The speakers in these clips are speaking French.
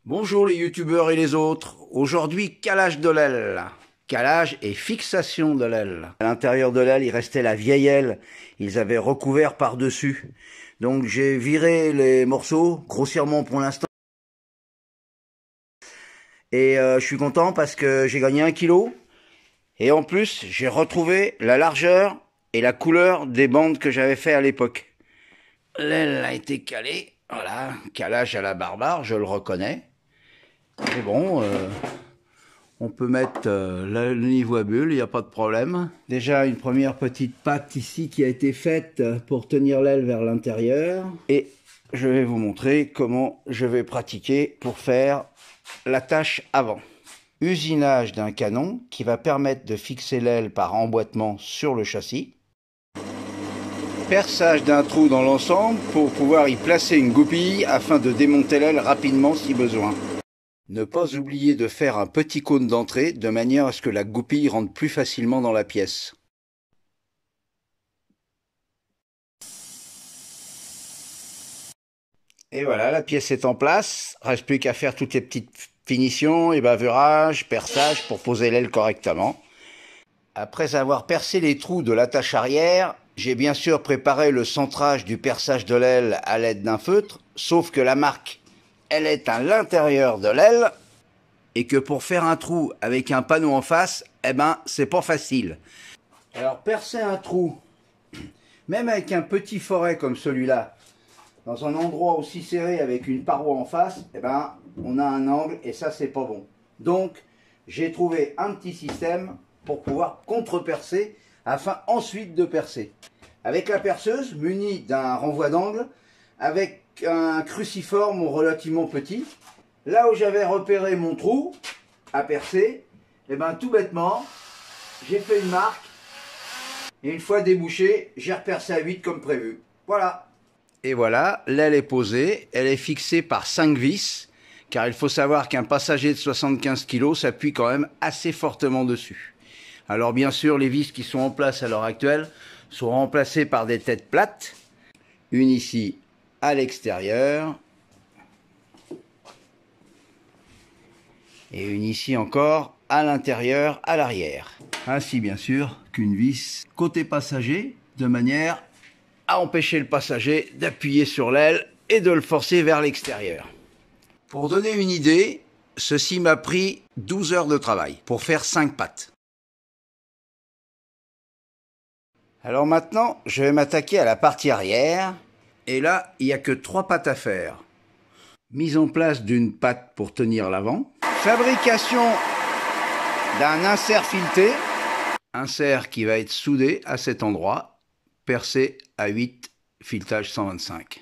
Bonjour les youtubeurs et les autres. Aujourd'hui, calage de l'aile. Calage et fixation de l'aile. À l'intérieur de l'aile, il restait la vieille aile. Ils avaient recouvert par-dessus. Donc j'ai viré les morceaux, grossièrement pour l'instant. Et je suis content parce que j'ai gagné 1 kilo. Et en plus, j'ai retrouvé la largeur et la couleur des bandes que j'avais fait à l'époque. L'aile a été calée. Voilà, calage à la barbare, je le reconnais. Mais bon, on peut mettre le niveau à bulle, il n'y a pas de problème. Déjà une première petite patte ici qui a été faite pour tenir l'aile vers l'intérieur. Et je vais vous montrer comment je vais pratiquer pour faire l'attache avant. Usinage d'un canon qui va permettre de fixer l'aile par emboîtement sur le châssis. Perçage d'un trou dans l'ensemble pour pouvoir y placer une goupille afin de démonter l'aile rapidement si besoin. Ne pas oublier de faire un petit cône d'entrée de manière à ce que la goupille rentre plus facilement dans la pièce. Et voilà, la pièce est en place. Reste plus qu'à faire toutes les petites finitions, ébavurage, perçage pour poser l'aile correctement. Après avoir percé les trous de l'attache arrière, j'ai bien sûr préparé le centrage du perçage de l'aile à l'aide d'un feutre, sauf que la marque, elle est à l'intérieur de l'aile, et que pour faire un trou avec un panneau en face, eh ben, c'est pas facile. Alors, percer un trou, même avec un petit foret comme celui-là, dans un endroit aussi serré avec une paroi en face, eh ben, on a un angle et ça, c'est pas bon. Donc, j'ai trouvé un petit système pour pouvoir contre-percer afin ensuite de percer. Avec la perceuse, munie d'un renvoi d'angle, avec un cruciforme relativement petit, là où j'avais repéré mon trou à percer, et ben tout bêtement, j'ai fait une marque et une fois débouché, j'ai repercé à 8 comme prévu. Voilà. Et voilà, l'aile est posée, elle est fixée par 5 vis, car il faut savoir qu'un passager de 75 kg s'appuie quand même assez fortement dessus. Alors bien sûr, les vis qui sont en place à l'heure actuelle sont remplacées par des têtes plates, une ici à l'extérieur, et une ici encore à l'intérieur, à l'arrière. Ainsi bien sûr qu'une vis côté passager, de manière à empêcher le passager d'appuyer sur l'aile et de le forcer vers l'extérieur. Pour donner une idée, ceci m'a pris 12 heures de travail pour faire 5 pattes. Alors maintenant, je vais m'attaquer à la partie arrière, et là, il n'y a que 3 pattes à faire. Mise en place d'une patte pour tenir l'avant, fabrication d'un insert fileté, insert qui va être soudé à cet endroit, percé à 8, filetage 125.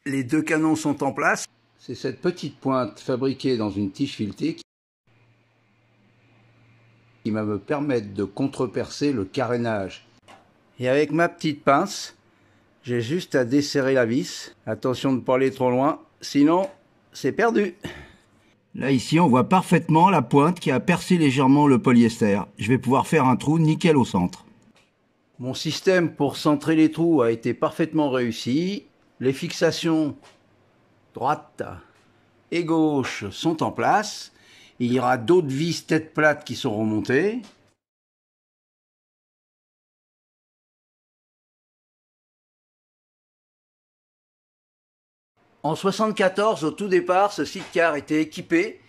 Les 2 canons sont en place. C'est cette petite pointe fabriquée dans une tige filetée qui va me permettre de contre-percer le carénage. Et avec ma petite pince, j'ai juste à desserrer la vis. Attention de ne pas aller trop loin, sinon c'est perdu. Là ici on voit parfaitement la pointe qui a percé légèrement le polyester. Je vais pouvoir faire un trou nickel au centre. Mon système pour centrer les trous a été parfaitement réussi. Les fixations droite et gauche sont en place. Il y aura d'autres vis tête plate qui sont remontées. En 1974, au tout départ, ce site-car était équipé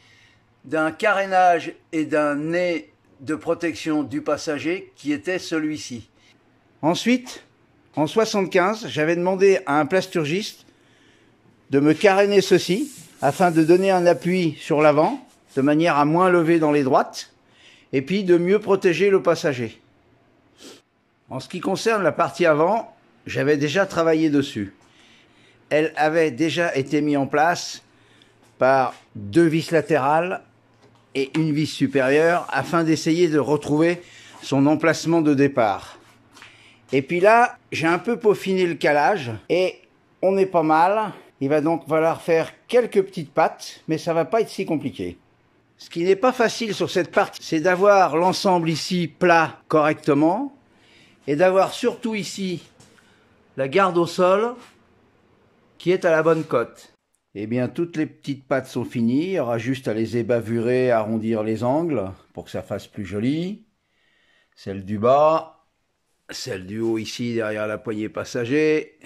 d'un carénage et d'un nez de protection du passager qui était celui-ci. Ensuite, en 1975, j'avais demandé à un plasturgiste de me caréner ceci afin de donner un appui sur l'avant de manière à moins lever dans les droites et puis de mieux protéger le passager. En ce qui concerne la partie avant, j'avais déjà travaillé dessus. Elle avait déjà été mise en place par 2 vis latérales et une vis supérieure afin d'essayer de retrouver son emplacement de départ. Et puis là, j'ai un peu peaufiné le calage et on est pas mal. Il va donc falloir faire quelques petites pattes, mais ça va pas être si compliqué. Ce qui n'est pas facile sur cette partie, c'est d'avoir l'ensemble ici plat correctement et d'avoir surtout ici la garde au sol qui est à la bonne cote. Eh bien, toutes les petites pattes sont finies. Il y aura juste à les ébavurer, arrondir les angles pour que ça fasse plus joli. Celle du bas, celle du haut ici derrière la poignée passager,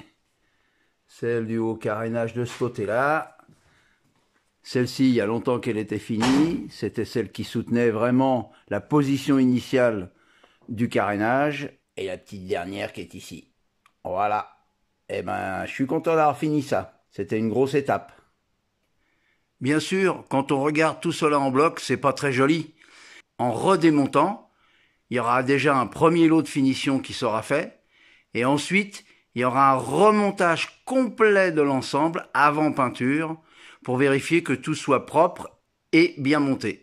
celle du haut carénage de ce côté-là. Celle-ci, il y a longtemps qu'elle était finie. C'était celle qui soutenait vraiment la position initiale du carénage. Et la petite dernière qui est ici. Voilà. Eh ben, je suis content d'avoir fini ça. C'était une grosse étape. Bien sûr, quand on regarde tout cela en bloc, c'est pas très joli. En redémontant, il y aura déjà un premier lot de finition qui sera fait. Et ensuite, il y aura un remontage complet de l'ensemble avant peinture pour vérifier que tout soit propre et bien monté.